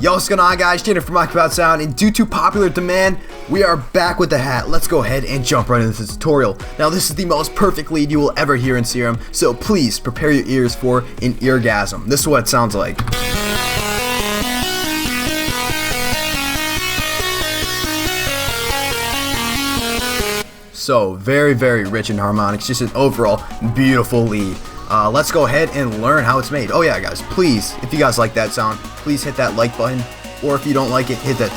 Yo, what's going on, guys? Jaden from Rockabouts Sound, and due to popular demand, we are back with the hat. Let's go ahead and jump right into this tutorial. Now, this is the most perfect lead you will ever hear in Serum, so please prepare your ears for an eargasm. This is what it sounds like. So, very, very rich in harmonics, just an overall beautiful lead. Let's go ahead and learn how it's made. Oh yeah, guys, please, if you guys like that sound, please hit that like button, or if you don't like it, hit that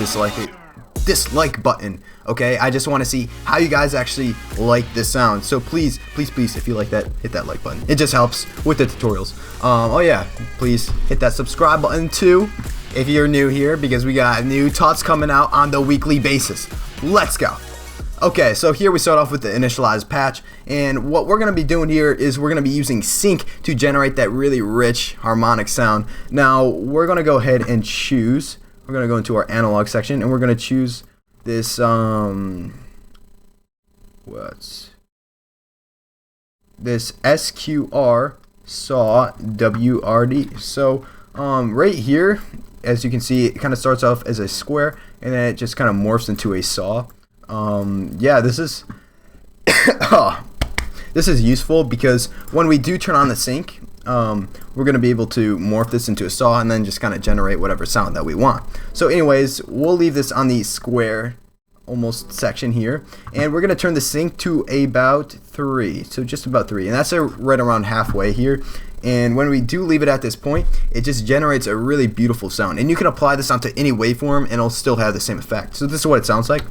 dislike button. Okay, I just want to see how you guys actually like this sound. So please, if you like that, hit that like button. It just helps with the tutorials. Oh yeah, please hit that subscribe button too if you're new here, because we got new tuts coming out on the weekly basis. Let's go. Okay, so here we start off with the initialized patch, and what we're going to be doing here is we're going to be using sync to generate that really rich harmonic sound. Now, we're going to go ahead and choose, we're going to go into our analog section, and we're going to choose this, this SQR SAW WRD. So, right here, as you can see, it kind of starts off as a square, and then it just kind of morphs into a saw. Yeah, this is this is useful because when we do turn on the sync, we're going to be able to morph this into a saw and then just kind of generate whatever sound that we want. So anyways, we'll leave this on the square almost section here, and we're going to turn the sync to about 3, so just about 3, and that's right around halfway here. And when we do leave it at this point, it just generates a really beautiful sound, and you can apply this onto any waveform and it'll still have the same effect. So this is what it sounds like.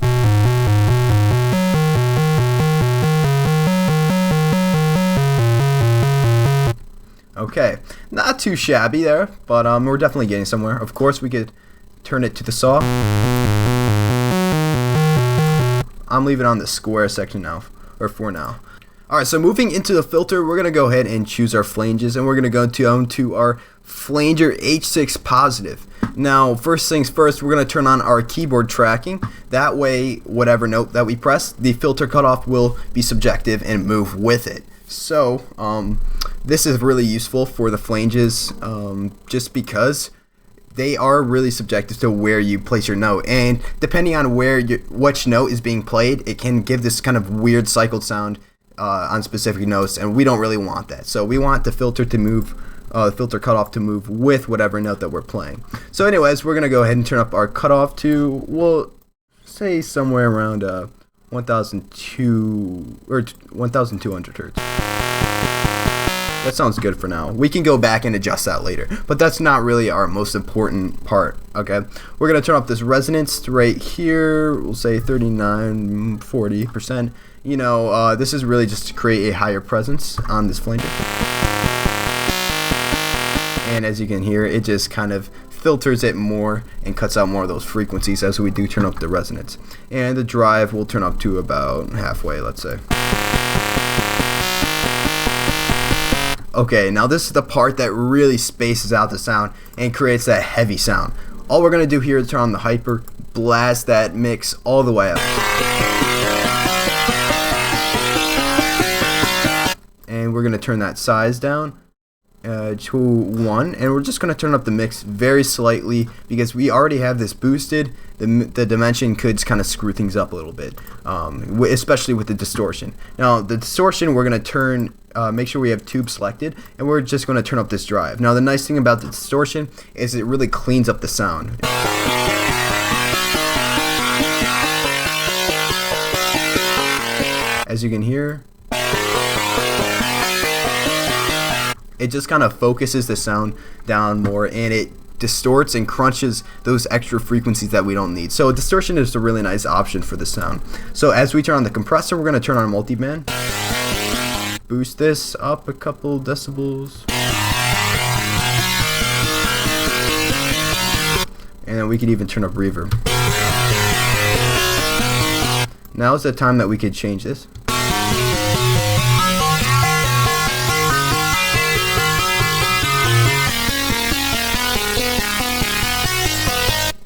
Okay, not too shabby there, but we're definitely getting somewhere. Of course, we could turn it to the saw. I'm leaving it on the square section now, or for now. Alright, so moving into the filter, we're going to go ahead and choose our flanges, and we're going to go to our flanger H6 positive. Now, first things first, we're going to turn on our keyboard tracking. That way, whatever note that we press, the filter cutoff will be subjective and move with it. So, this is really useful for the flanges, just because they are really subjective to where you place your note, and depending on which note is being played, it can give this kind of weird cycled sound on specific notes, and we don't really want that. So we want the filter to move, the filter cutoff to move with whatever note that we're playing. So anyways, we're gonna go ahead and turn up our cutoff to, we'll say somewhere around 1,200 hertz. That sounds good for now. We can go back and adjust that later, but that's not really our most important part. Okay, we're gonna turn up this resonance right here. We'll say 39-40%. You know, this is really just to create a higher presence on this flanger. And as you can hear, it just kind of filters it more and cuts out more of those frequencies as we do turn up the resonance. And the drive will turn up to about halfway, let's say. Okay, now this is the part that really spaces out the sound and creates that heavy sound. All we're going to do here is turn on the hyper, blast that mix all the way up. And we're going to turn that size down to 1, and we're just going to turn up the mix very slightly because we already have this boosted. The dimension could kind of screw things up a little bit, especially with the distortion. Now the distortion, we're going to turn, make sure we have tube selected, and we're just going to turn up this drive. Now the nice thing about the distortion is it really cleans up the sound. As you can hear, it just kind of focuses the sound down more, and it distorts and crunches those extra frequencies that we don't need. So distortion is a really nice option for the sound. So as we turn on the compressor, we're going to turn on multiband. Boost this up a couple decibels. And then we could even turn up reverb. Now is the time that we could change this.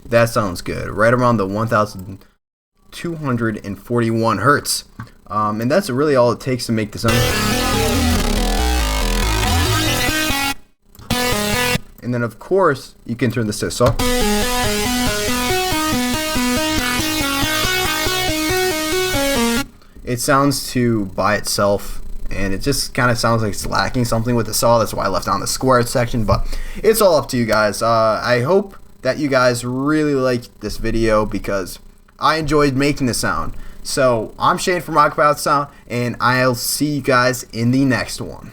That sounds good, right around the 1,241 hertz, and that's really all it takes to make the sound. And then of course you can turn this to soft. It sounds to by itself, and it just kind of sounds like it's lacking something with the saw. That's why I left on the square section, but it's all up to you guys. I hope that you guys really liked this video because I enjoyed making the sound. So I'm Shane from Rock About Sound, and I'll see you guys in the next one.